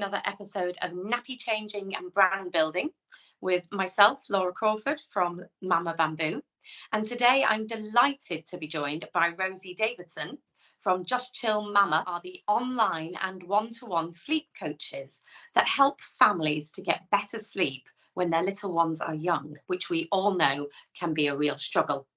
another episode of Nappy Changing and Brand Building with myself, Laura Crawford from Mama Bamboo. And today I'm delighted to be joined by Rosey Davidson from Just Chill Mama, are the online and one-to-one sleep coaches that help families to get better sleep when their little ones are young, which we all know can be a real struggle.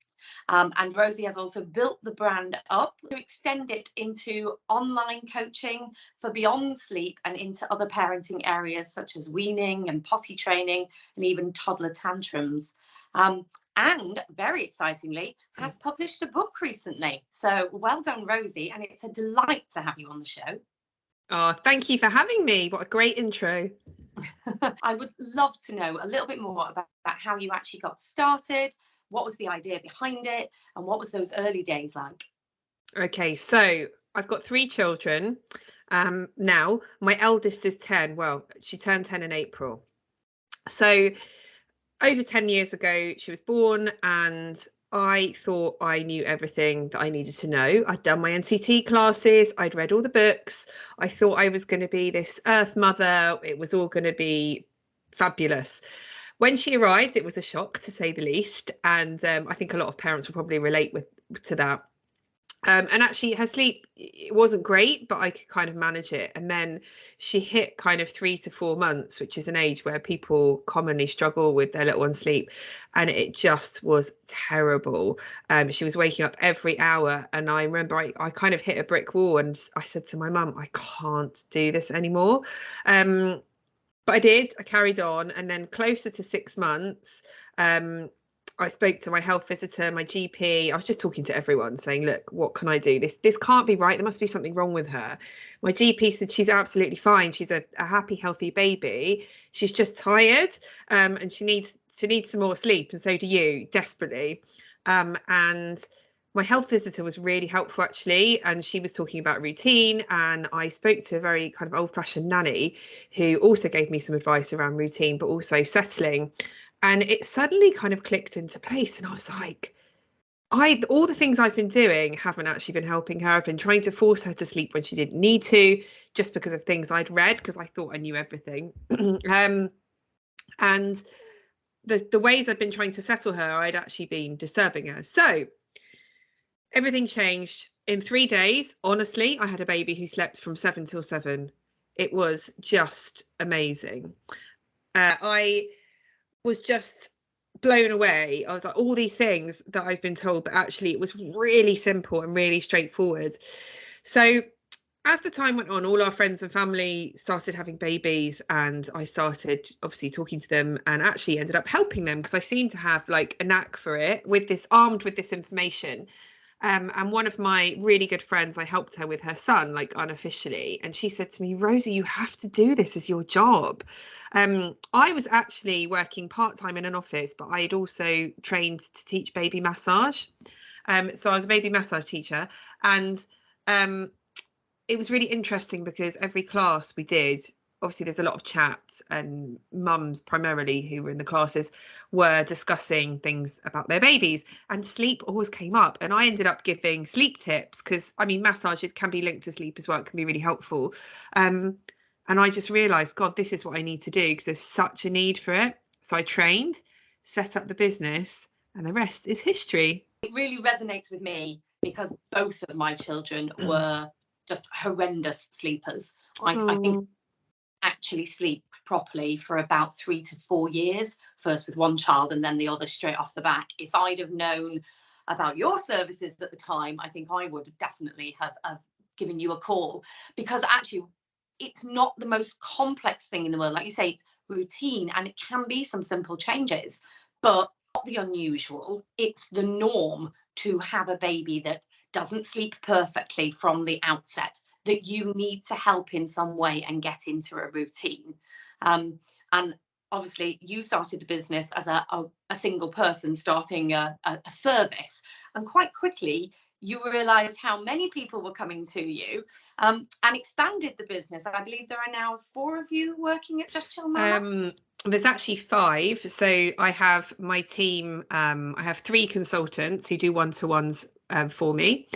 And Rosey has also built the brand up to extend it into online coaching for beyond sleep and into other parenting areas such as weaning and potty training and even toddler tantrums. And very excitingly, has published a book recently. So well done, Rosey. And it's a delight to have you on the show. Oh, thank you for having me. What a great intro. I would love to know a little bit more about how you actually got started. What was the idea behind it? And what was those early days like? Okay, so I've got 3 children. Now, my eldest is 10. Well, she turned 10 in April. So over 10 years ago, she was born, and I thought I knew everything that I needed to know. I'd done my NCT classes. I'd read all the books. I thought I was going to be this Earth Mother. It was all going to be fabulous. When she arrived, it was a shock, to say the least. And I think a lot of parents will probably relate to that. And actually her sleep, it wasn't great, but I could kind of manage it. And then she hit kind of 3 to 4 months, which is an age where people commonly struggle with their little one's sleep. And it just was terrible. She was waking up every hour. And I remember I kind of hit a brick wall, and I said to my mum, I can't do this anymore. But I did. I carried on. And then closer to 6 months, I spoke to my health visitor, my GP. I was just talking to everyone saying, look, what can I do? This can't be right. There must be something wrong with her. My GP said she's absolutely fine. She's a happy, healthy baby. She's just tired, and she needs some more sleep. And so do you, desperately. And my health visitor was really helpful, actually. And she was talking about routine. And I spoke to a very kind of old-fashioned nanny who also gave me some advice around routine, but also settling. And it suddenly kind of clicked into place. And I was like, all the things I've been doing haven't actually been helping her. I've been trying to force her to sleep when she didn't need to, just because of things I'd read, because I thought I knew everything. And the ways I've been trying to settle her, I'd actually been disturbing her. So everything changed in 3 days. Honestly, I had a baby who slept from 7 till 7. It was just amazing. I was just blown away. I was like, all these things that I've been told, but actually it was really simple and really straightforward. So as the time went on, all our friends and family started having babies, and I started obviously talking to them, and actually ended up helping them because I seemed to have like a knack for it, armed with this information. And one of my really good friends, I helped her with her son, like unofficially. And she said to me, Rosey, you have to do this as your job. I was actually working part-time in an office, but I had also trained to teach baby massage. So I was a baby massage teacher. And it was really interesting because every class we did, obviously there's a lot of chat, and mums primarily who were in the classes were discussing things about their babies, and sleep always came up. And I ended up giving sleep tips because, I mean, massages can be linked to sleep as well. It can be really helpful. And I just realised, God, this is what I need to do because there's such a need for it. So I trained, set up the business, and the rest is history. It really resonates with me because both of my children were just horrendous sleepers. I think actually sleep properly for about 3 to 4 years, first with one child and then the other straight off the back. If I'd have known about your services at the time, I think I would definitely have given you a call, because actually it's not the most complex thing in the world. Like you say, it's routine, and it can be some simple changes, but not the unusual. It's the norm to have a baby that doesn't sleep perfectly from the outset, that you need to help in some way and get into a routine. And obviously you started a business as a single person starting a service, and quite quickly you realised how many people were coming to you, and expanded the business. I believe there are now 4 of you working at Just Chill Mama. There's actually 5. So I have my team. I have 3 consultants who do one-to-ones for me,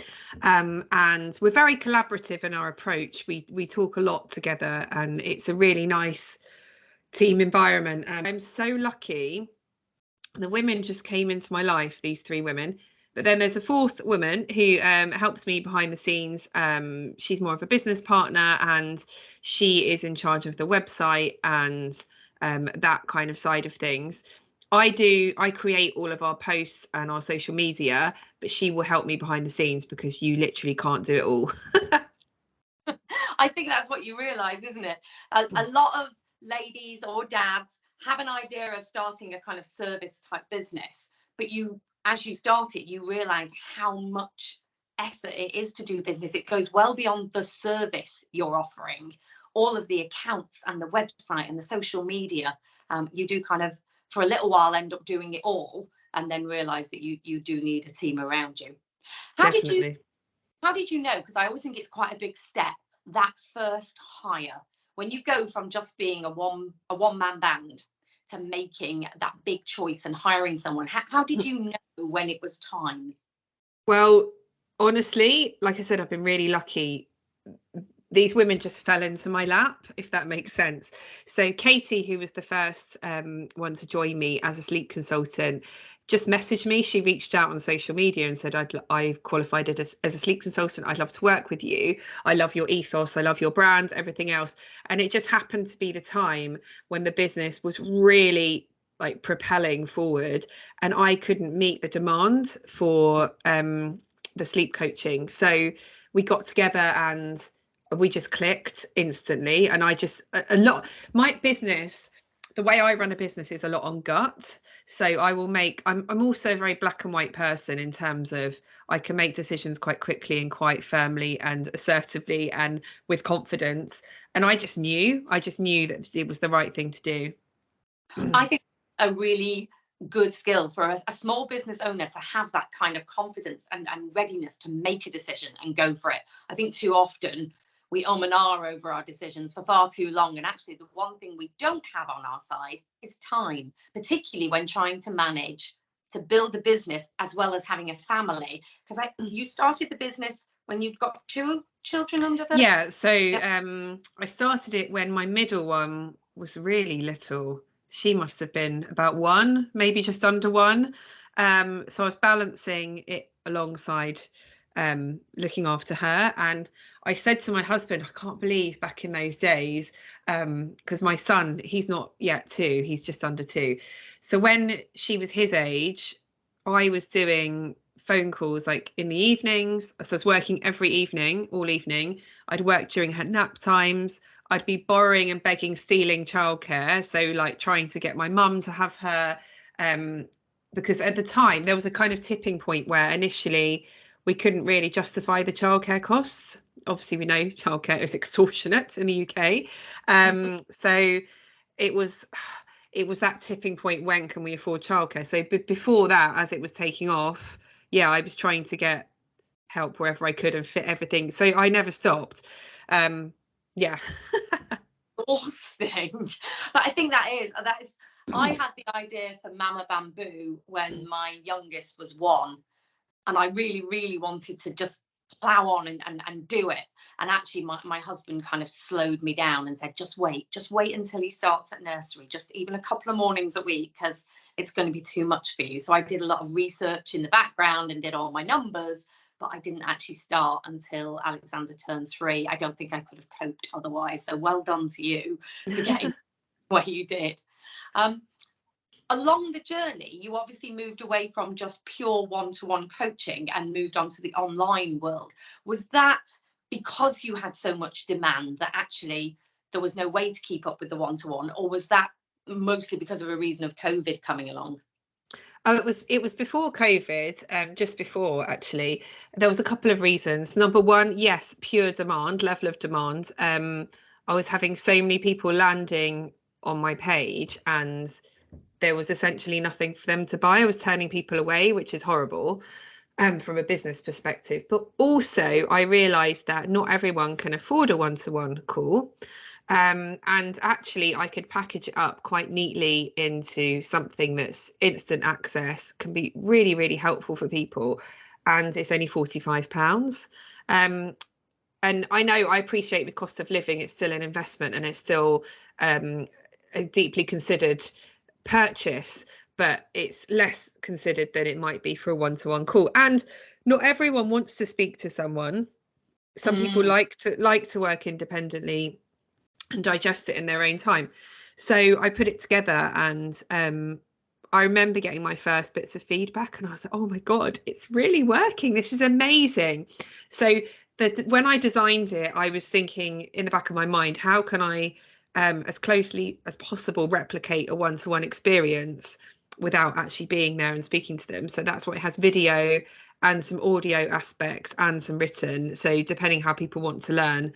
and we're very collaborative in our approach. We talk a lot together, and it's a really nice team environment. And I'm so lucky. The women just came into my life, these 3 women. But then there's a 4th woman who helps me behind the scenes. She's more of a business partner, and she is in charge of the website and that kind of side of things. I create all of our posts and our social media, but she will help me behind the scenes because you literally can't do it all. I think that's what you realise, isn't it? A lot of ladies or dads have an idea of starting a kind of service type business, but as you start it, you realise how much effort it is to do business. It goes well beyond the service you're offering. All of the accounts and the website and the social media, you do kind of, for a little while, end up doing it all, and then realise that you do need a team around you. How Definitely. did you know? Because I always think it's quite a big step, that first hire, when you go from just being a one man band to making that big choice and hiring someone. How did you know when it was time? Well, honestly, like I said, I've been really lucky. These women just fell into my lap, if that makes sense. So Katie, who was the first one to join me as a sleep consultant, just messaged me. She reached out on social media and said, I've qualified as a sleep consultant. I'd love to work with you. I love your ethos. I love your brand, everything else. And it just happened to be the time when the business was really like propelling forward, and I couldn't meet the demand for the sleep coaching. So we got together and we just clicked instantly. And I just my business, the way I run a business is a lot on gut. So I'm also a very black and white person in terms of I can make decisions quite quickly and quite firmly and assertively and with confidence. And I just knew that it was the right thing to do. I think a really good skill for a small business owner to have that kind of confidence and readiness to make a decision and go for it. I think too often we and ah over our decisions for far too long. And actually, the one thing we don't have on our side is time, particularly when trying to manage to build a business as well as having a family. Because you started the business when you'd got 2 children under the... Yeah, so I started it when my middle one was really little. She must have been about 1, maybe just under 1. So I was balancing it alongside looking after her. And I said to my husband, I can't believe back in those days, because my son, he's not yet 2, he's just under 2. So when she was his age, I was doing phone calls like in the evenings. So I was working every evening, all evening. I'd work during her nap times. I'd be borrowing and begging, stealing childcare. So like trying to get my mum to have her, because at the time there was a kind of tipping point where initially we couldn't really justify the childcare costs. Obviously, we know childcare is extortionate in the UK. So it was that tipping point. When can we afford childcare? So before that, as it was taking off, yeah, I was trying to get help wherever I could and fit everything. So I never stopped. Yeah. Exhausting. But I think that is I had the idea for Mama Bamboo when my youngest was 1, and I really wanted to just plow on and do it. And actually my husband kind of slowed me down and said, just wait until he starts at nursery, just even a couple of mornings a week, because it's going to be too much for you. So I did a lot of research in the background and did all my numbers, but I didn't actually start until Alexander turned 3. I don't think I could have coped otherwise. So well done to you for getting where you did. Along the journey, you obviously moved away from just pure one-to-one coaching and moved on to the online world. Was that because you had so much demand that actually there was no way to keep up with the one-to-one, or was that mostly because of a reason of COVID coming along? Oh, it was before COVID, just before actually. There was a couple of reasons. Number one, yes, pure demand, level of demand. I was having so many people landing on my page, and there was essentially nothing for them to buy. I was turning people away, which is horrible from a business perspective. But also, I realised that not everyone can afford a one-to-one call. And actually I could package it up quite neatly into something that's instant access, can be really, really helpful for people, and it's only £45. And I know, I appreciate with cost of living, it's still an investment and it's still a deeply considered purchase, but it's less considered than it might be for a one-to-one call. And not everyone wants to speak to someone. Some people like to work independently and digest it in their own time. So I put it together, and I remember getting my first bits of feedback and I was like, oh my God, it's really working. This is amazing. So that when I designed it, I was thinking in the back of my mind, how can I as closely as possible replicate a one-to-one experience without actually being there and speaking to them. So that's why it has video and some audio aspects and some written. So depending how people want to learn.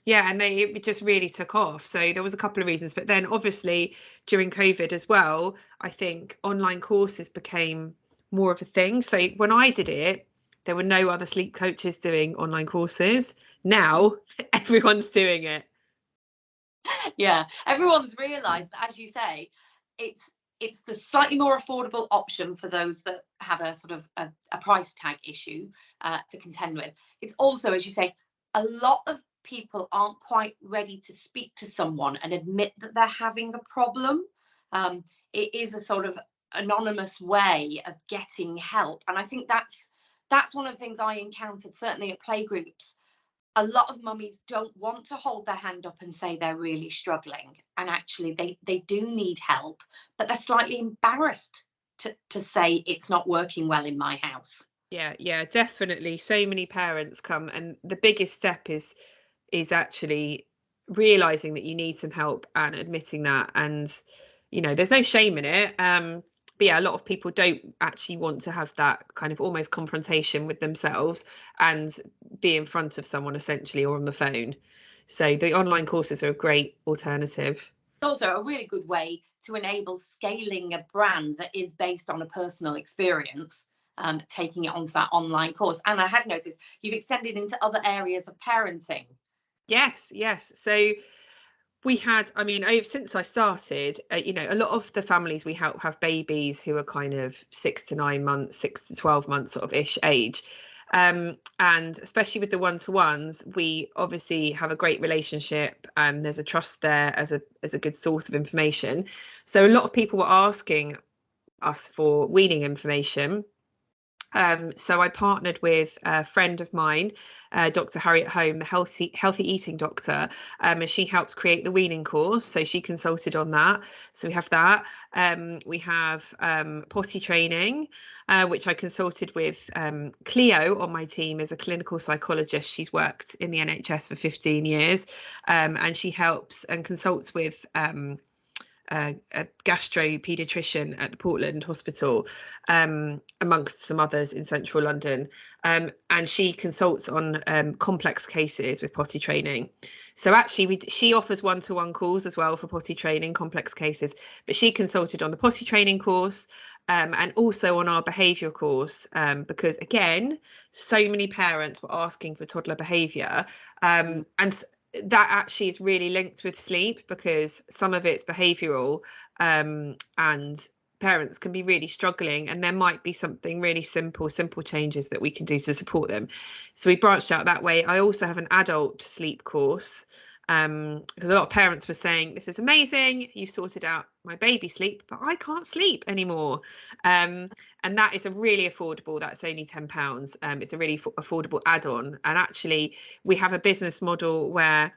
Yeah, and it just really took off. So there was a couple of reasons, but then obviously during COVID as well, I think online courses became more of a thing. So when I did it, there were no other sleep coaches doing online courses. Now everyone's doing it. Yeah, everyone's realised that, as you say, it's the slightly more affordable option for those that have a sort of a price tag issue to contend with. It's also, as you say, a lot of people aren't quite ready to speak to someone and admit that they're having a problem. It is a sort of anonymous way of getting help, and I think that's one of the things I encountered certainly at playgroups. A lot of mummies don't want to hold their hand up and say they're really struggling, and actually they do need help, but they're slightly embarrassed to say it's not working well in my house. Yeah, definitely. So many parents come, and the biggest step is actually realizing that you need some help and admitting that. And there's no shame in it. But yeah, a lot of people don't actually want to have that kind of almost confrontation with themselves and be in front of someone essentially, or on the phone. So the online courses are a great alternative. It's also a really good way to enable scaling a brand that is based on a personal experience, taking it onto that online course. And I had noticed you've extended into other areas of parenting. Yes. So we had, I mean, since I started, a lot of the families we help have babies who are kind of 6 to 9 months, 6 to 12 months sort of ish age. And especially with the one-to-ones, we obviously have a great relationship and there's a trust there as a good source of information. So a lot of people were asking us for weaning information. So I partnered with a friend of mine, Dr. Harriet Home, the healthy eating doctor, and she helped create the weaning course. So she consulted on that. So we have that. We have potty training, which I consulted with. Cleo on my team is a clinical psychologist. She's worked in the NHS for 15 years, and she helps and consults with a gastro paediatrician at the Portland Hospital, amongst some others in central London. And she consults on complex cases with potty training. So actually she offers one-to-one calls as well for potty training, complex cases, but she consulted on the potty training course, and also on our behaviour course, because again, so many parents were asking for toddler behaviour, and that actually is really linked with sleep, because some of it's behavioural, and parents can be really struggling, and there might be something really simple changes that we can do to support them. So we branched out that way. I also have an adult sleep course, because a lot of parents were saying, this is amazing, you've sorted out my baby sleep, but I can't sleep anymore. And that is a really affordable, that's only £10. It's a really affordable add-on. And actually we have a business model where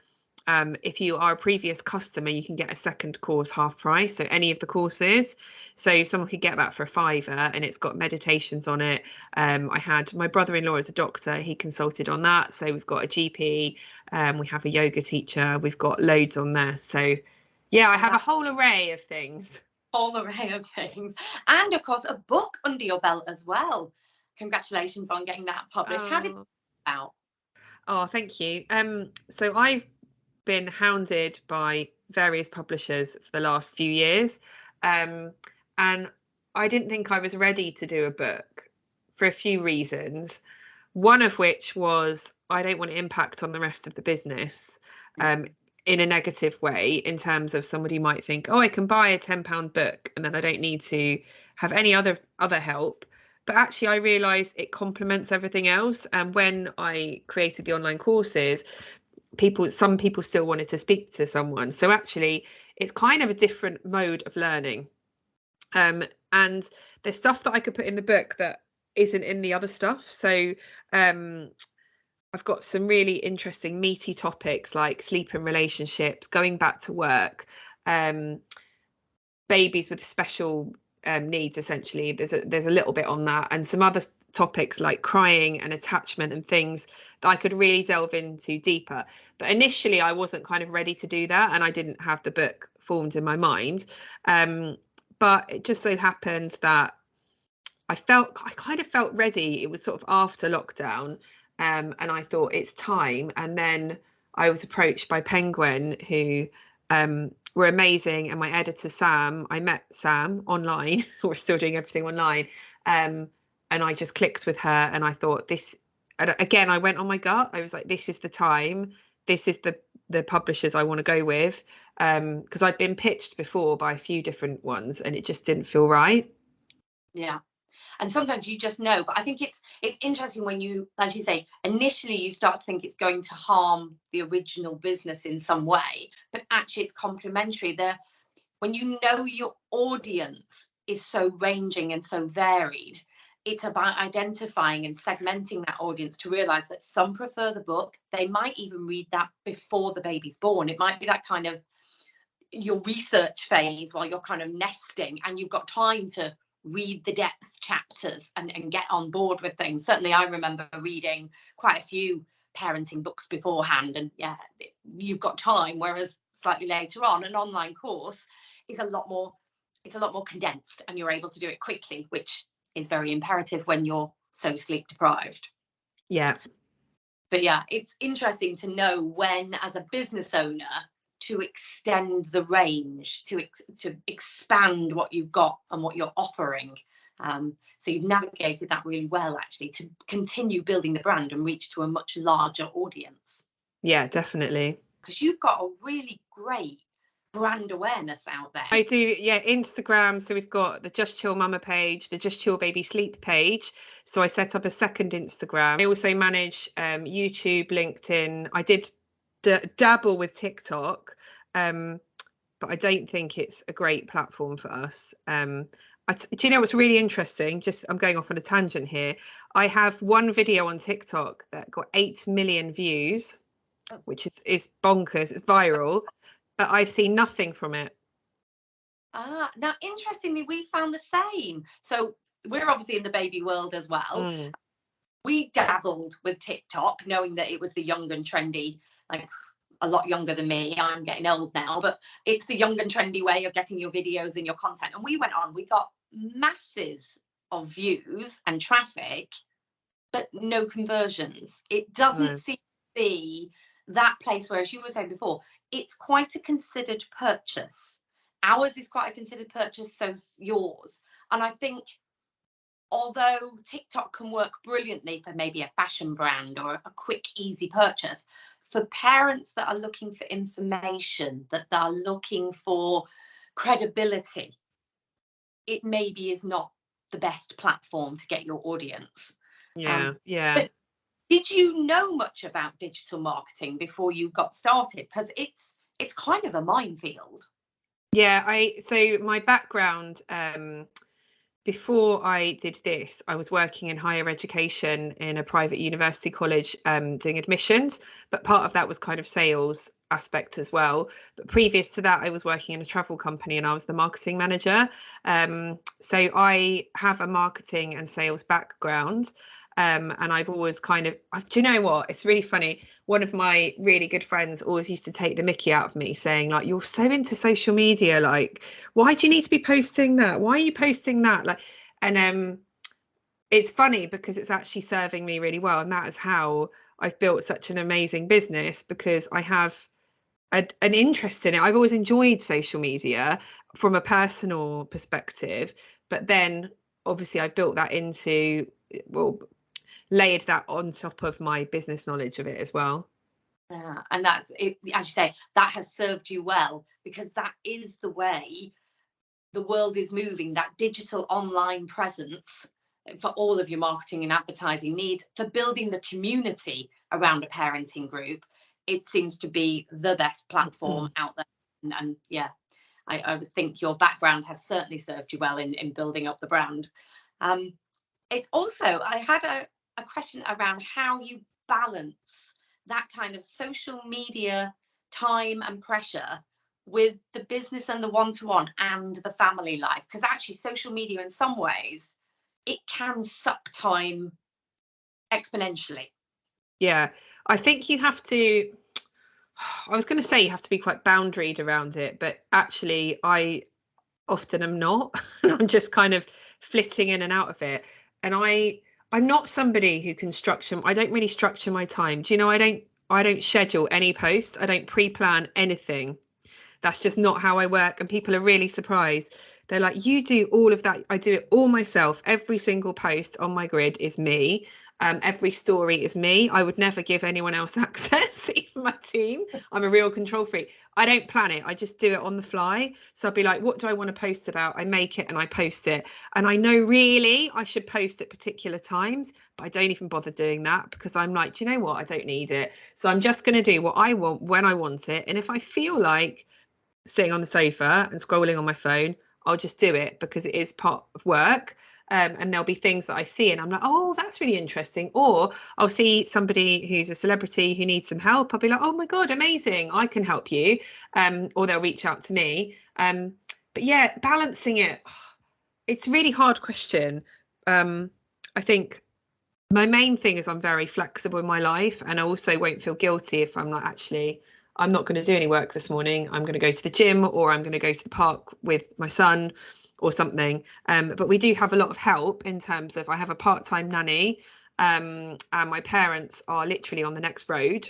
if you are a previous customer, you can get a second course half price, so any of the courses. So someone could get that for a £5, and it's got meditations on it. I had my brother-in-law as a doctor, he consulted on that. So we've got a GP, we have a yoga teacher, we've got loads on there. So yeah, I have a whole array of things. Whole array of things. And of course, a book under your belt as well. Congratulations on getting that published. How did it come about? Oh, thank you. So I've been hounded by various publishers for the last few years, and I didn't think I was ready to do a book for a few reasons. One of which was I don't want to impact on the rest of the business. in a negative way, in terms of somebody might think, oh, I can buy a £10 book and then I don't need to have any other help. But actually, I realised it complements everything else. And when I created the online courses, some people still wanted to speak to someone. So actually, it's kind of a different mode of learning. And there's stuff that I could put in the book that isn't in the other stuff. So I've got some really interesting meaty topics like sleep and relationships, going back to work, babies with special needs. Essentially, there's a little bit on that, and some other topics like crying and attachment and things that I could really delve into deeper. But initially, I wasn't kind of ready to do that, and I didn't have the book formed in my mind. But it just so happens that I kind of felt ready. It was sort of after lockdown, and I thought it's time. And then I was approached by Penguin, who were amazing, and my editor Sam. I met Sam online. We're still doing everything online, and I just clicked with her, and I thought this. And again, I went on my gut. I was like, this is the time. This is the publishers I want to go with, because I'd been pitched before by a few different ones, and it just didn't feel right. Yeah. And sometimes you just know, but I think it's interesting when you, as you say, initially you start to think it's going to harm the original business in some way, but actually it's complementary. When you know your audience is so ranging and so varied, it's about identifying and segmenting that audience to realize that some prefer the book. They might even read that before the baby's born. It might be that kind of your research phase while you're kind of nesting, and you've got time to read the depth chapters and get on board with things. Certainly I remember reading quite a few parenting books beforehand, and yeah, you've got time, whereas slightly later on an online course is a lot more condensed, and you're able to do it quickly, which is very imperative when you're so sleep deprived. Yeah. But yeah, it's interesting to know when, as a business owner, to extend the range, to expand what you've got and what you're offering. So you've navigated that really well, actually, to continue building the brand and reach to a much larger audience. Yeah, definitely. Because you've got a really great brand awareness out there. I do, yeah. Instagram. So we've got the Just Chill Mama page, the Just Chill Baby Sleep page. So I set up a second Instagram. I also manage YouTube, LinkedIn. I did dabble with TikTok, but I don't think it's a great platform for us. Do you know what's really interesting? I'm going off on a tangent here. I have one video on TikTok that got 8 million views, which is bonkers. It's viral, but I've seen nothing from it. Now, interestingly, we found the same. So we're obviously in the baby world as well. We dabbled with TikTok, knowing that it was the young and trendy, like a lot younger than me. I'm getting old now, but it's the young and trendy way of getting your videos and your content. And we went on, we got masses of views and traffic, but no conversions. It doesn't seem to be that place where, as you were saying before, it's quite a considered purchase. Ours is quite a considered purchase, so's yours. And I think, although TikTok can work brilliantly for maybe a fashion brand or a quick, easy purchase, for parents that are looking for information, that are looking for credibility, it maybe is not the best platform to get your audience. Yeah. But did you know much about digital marketing before you got started? Because it's kind of a minefield. Yeah, so my background, before I did this, I was working in higher education in a private university college, doing admissions, but part of that was kind of sales aspect as well. But previous to that, I was working in a travel company and I was the marketing manager. So I have a marketing and sales background. And I've always do you know what? It's really funny. One of my really good friends always used to take the mickey out of me, saying, like, you're so into social media. Like, why do you need to be posting that? Why are you posting that? Like, and it's funny because it's actually serving me really well. And that is how I've built such an amazing business, because I have an interest in it. I've always enjoyed social media from a personal perspective, but then obviously I built that into, layered that on top of my business knowledge of it as well. Yeah, and that's it, as you say, that has served you well, because that is the way the world is moving. That digital online presence for all of your marketing and advertising needs, for building the community around a parenting group, it seems to be the best platform out there. And yeah, I would think your background has certainly served you well in building up the brand. It's also, I had a question around how you balance that kind of social media time and pressure with the business and the one-to-one and the family life, because actually social media in some ways it can suck time exponentially. Yeah, I think you have to, I was going to say you have to be quite boundaried around it, but actually I often am not. I'm just kind of flitting in and out of it. And I'm not somebody who can structure, I don't really structure my time. Do you know, I don't schedule any post. I don't pre-plan anything. That's just not how I work. And people are really surprised. They're like, you do all of that. I do it all myself. Every single post on my grid is me. Every story is me. I would never give anyone else access, even my team. I'm a real control freak. I don't plan it. I just do it on the fly. So I'll be like, what do I want to post about? I make it and I post it. And I know really I should post at particular times, but I don't even bother doing that because I'm like, do you know what? I don't need it. So I'm just going to do what I want when I want it. And if I feel like sitting on the sofa and scrolling on my phone, I'll just do it because it is part of work. And there'll be things that I see and I'm like, oh, that's really interesting. Or I'll see somebody who's a celebrity who needs some help. I'll be like, oh my God, amazing, I can help you. Or they'll reach out to me. But yeah, balancing it, it's a really hard question. I think my main thing is I'm very flexible in my life, and I also won't feel guilty if I'm not actually, I'm not going to do any work this morning. I'm going to go to the gym or I'm going to go to the park with my son or something. But we do have a lot of help in terms of I have a part-time nanny, and my parents are literally on the next road.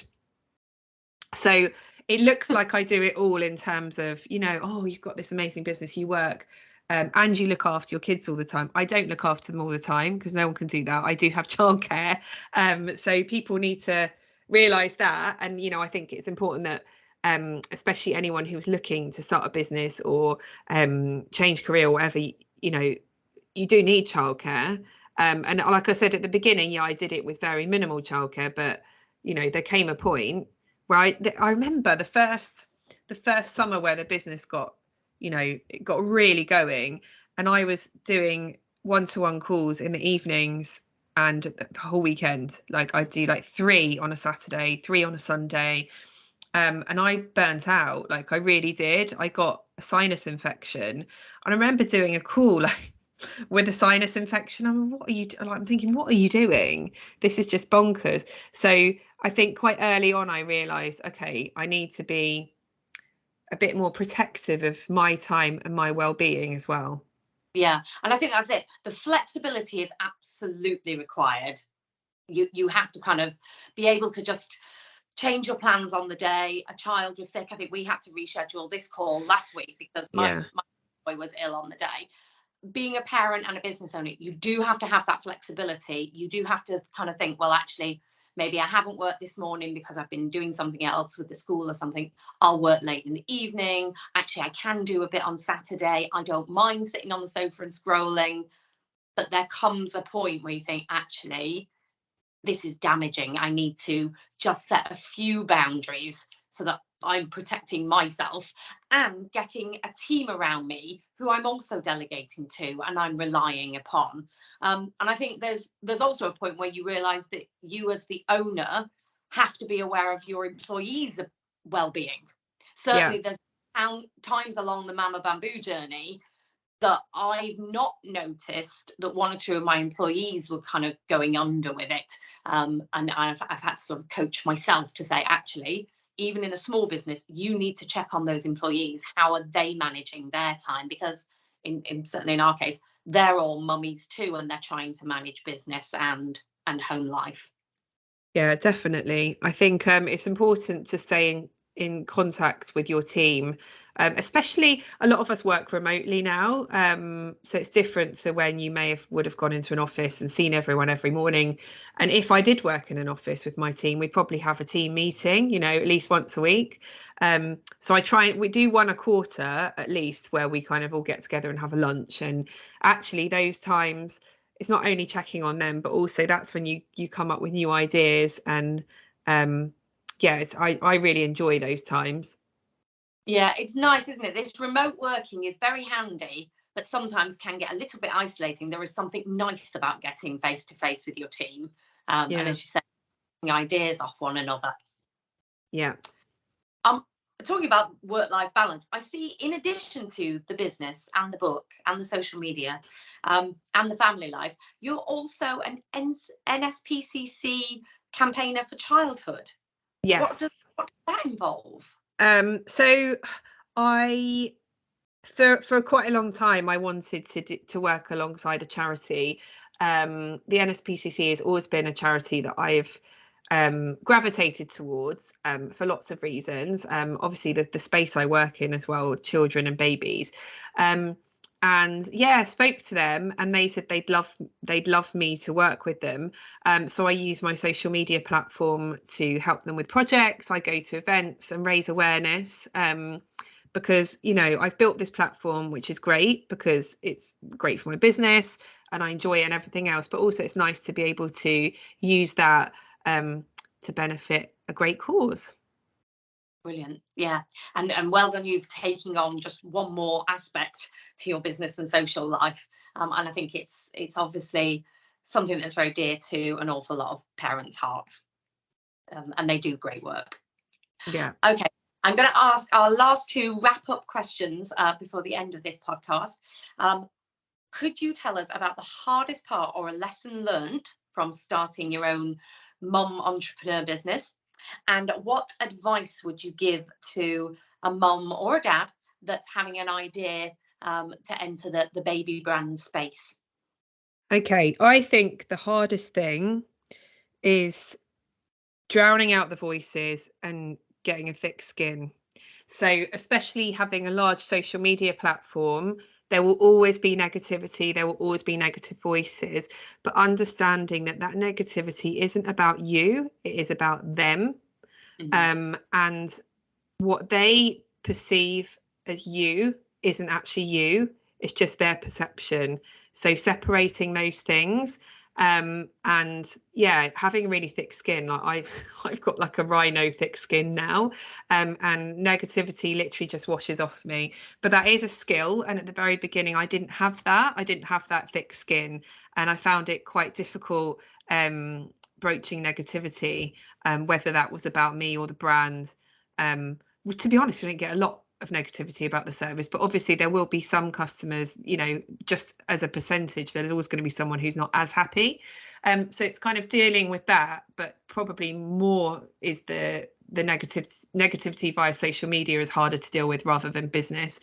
So it looks like I do it all in terms of, you know, oh, you've got this amazing business, you work, and you look after your kids all the time. I don't look after them all the time because no one can do that. I do have childcare. So people need to realise that. And, you know, I think it's important that especially anyone who's looking to start a business or change career or whatever, you know, you do need childcare. And like I said at the beginning, yeah, I did it with very minimal childcare, but, you know, there came a point where I remember the first summer where the business got, you know, it got really going, and I was doing one-to-one calls in the evenings and the whole weekend. Like I do like 3 on a Saturday, 3 on a Sunday. And I burnt out, like I really did. I got a sinus infection. And I remember doing a call like with a sinus infection. I'm thinking, what are you doing? This is just bonkers. So I think quite early on, I realised, okay, I need to be a bit more protective of my time and my well-being as well. Yeah, and I think that's it. The flexibility is absolutely required. You have to kind of be able to just change your plans on the day. A child was sick. I think we had to reschedule this call last week because my boy was ill on the day. Being a parent and a business owner, you do have to have that flexibility. You do have to kind of think, well, actually, maybe I haven't worked this morning because I've been doing something else with the school or something. I'll work late in the evening. Actually, I can do a bit on Saturday. I don't mind sitting on the sofa and scrolling. But there comes a point where you think, actually, this is damaging. I need to just set a few boundaries so that I'm protecting myself and getting a team around me who I'm also delegating to and I'm relying upon. And I think there's also a point where you realise that you as the owner have to be aware of your employees' well-being. Certainly there's times along the Mama Bamboo journey that I've not noticed that 1 or 2 of my employees were kind of going under with it. And I've had to sort of coach myself to say, actually, even in a small business, you need to check on those employees. How are they managing their time? Because certainly in our case, they're all mummies too, and they're trying to manage business and home life. Yeah, definitely. I think it's important to stay in contact with your team. Especially a lot of us work remotely now, so it's different to when you would have gone into an office and seen everyone every morning. And if I did work in an office with my team, we'd probably have a team meeting, you know, at least once a week. So we do one a quarter at least, where we kind of all get together and have a lunch. And actually those times, it's not only checking on them, but also that's when you come up with new ideas. And I really enjoy those times. Yeah, it's nice, isn't it? This remote working is very handy, but sometimes can get a little bit isolating. There is something nice about getting face to face with your team, and as you said, ideas off one another. Yeah. Talking about work-life balance, I see, in addition to the business and the book and the social media, and the family life, you're also an NSPCC campaigner for childhood. Yes. What does that involve? So for quite a long time, I wanted to work alongside a charity. The NSPCC has always been a charity that I've gravitated towards for lots of reasons. Obviously, the space I work in as well, children and babies. And yeah, I spoke to them and they said they'd love me to work with them. So I use my social media platform to help them with projects. I go to events and raise awareness. Because, you know, I've built this platform, which is great because it's great for my business and I enjoy it and everything else. But also it's nice to be able to use that to benefit a great cause. Brilliant. Yeah. And well done you for taking on just one more aspect to your business and social life. And I think it's obviously something that's very dear to an awful lot of parents' hearts. And they do great work. Yeah. Okay. I'm going to ask our last two wrap-up questions before the end of this podcast. Could you tell us about the hardest part or a lesson learned from starting your own mum entrepreneur business? And what advice would you give to a mum or a dad that's having an idea to enter the baby brand space? Okay, I think the hardest thing is drowning out the voices and getting a thick skin. So especially having a large social media platform, there will always be negativity, there will always be negative voices, but understanding that negativity isn't about you, it is about them. And what they perceive as you isn't actually you, it's just their perception. So separating those things, and yeah, having really thick skin. Like I've got like a rhino thick skin now, and negativity literally just washes off me. But that is a skill, and at the very beginning I didn't have that thick skin, and I found it quite difficult broaching negativity, whether that was about me or the brand. To be honest, we don't get a lot of negativity about the service, but obviously there will be some customers, you know, just as a percentage, there's always going to be someone who's not as happy. So it's kind of dealing with that, but probably more is the negativity via social media is harder to deal with rather than business.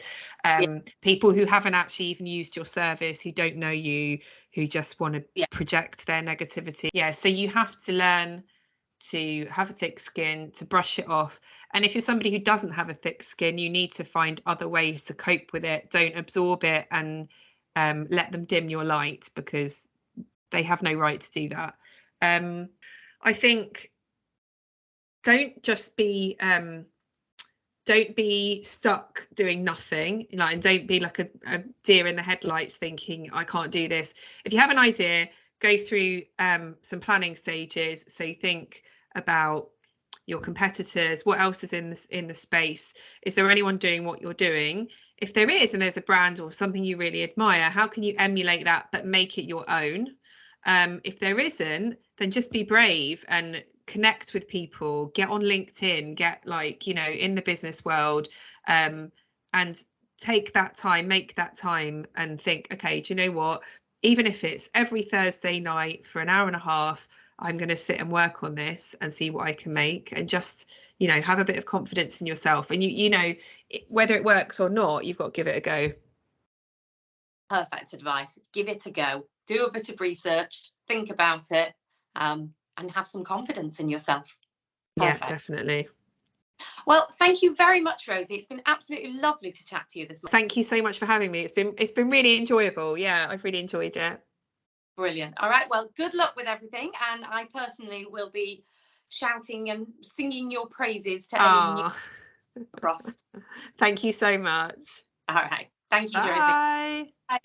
People who haven't actually even used your service, who don't know you, who just want to project their negativity. So you have to learn to have a thick skin, to brush it off. And if you're somebody who doesn't have a thick skin, you need to find other ways to cope with it. Don't absorb it and let them dim your light, because they have no right to do that. I think don't be stuck doing nothing, like, and don't be like a deer in the headlights thinking I can't do this. If you have an idea, go through some planning stages. So you think about your competitors, what else is in the space, is there anyone doing what you're doing? If there is, and there's a brand or something you really admire, how can you emulate that but make it your own? If there isn't, then just be brave and connect with people, get on LinkedIn, get, like, you know, in the business world, and take that time, make that time and think, okay, do you know what, even if it's every Thursday night for an hour and a half, I'm going to sit and work on this and see what I can make, and just, you know, have a bit of confidence in yourself. And you know, whether it works or not, you've got to give it a go. Perfect advice. Give it a go. Do a bit of research, think about it, and have some confidence in yourself. Perfect. Yeah, definitely. Well, thank you very much, Rosie. It's been absolutely lovely to chat to you this morning. Thank you so much for having me. It's been really enjoyable. Yeah, I've really enjoyed it. Brilliant. All right. Well, good luck with everything. And I personally will be shouting and singing your praises to any new across. Thank you so much. All right. Thank you, Rosie. Bye. Bye.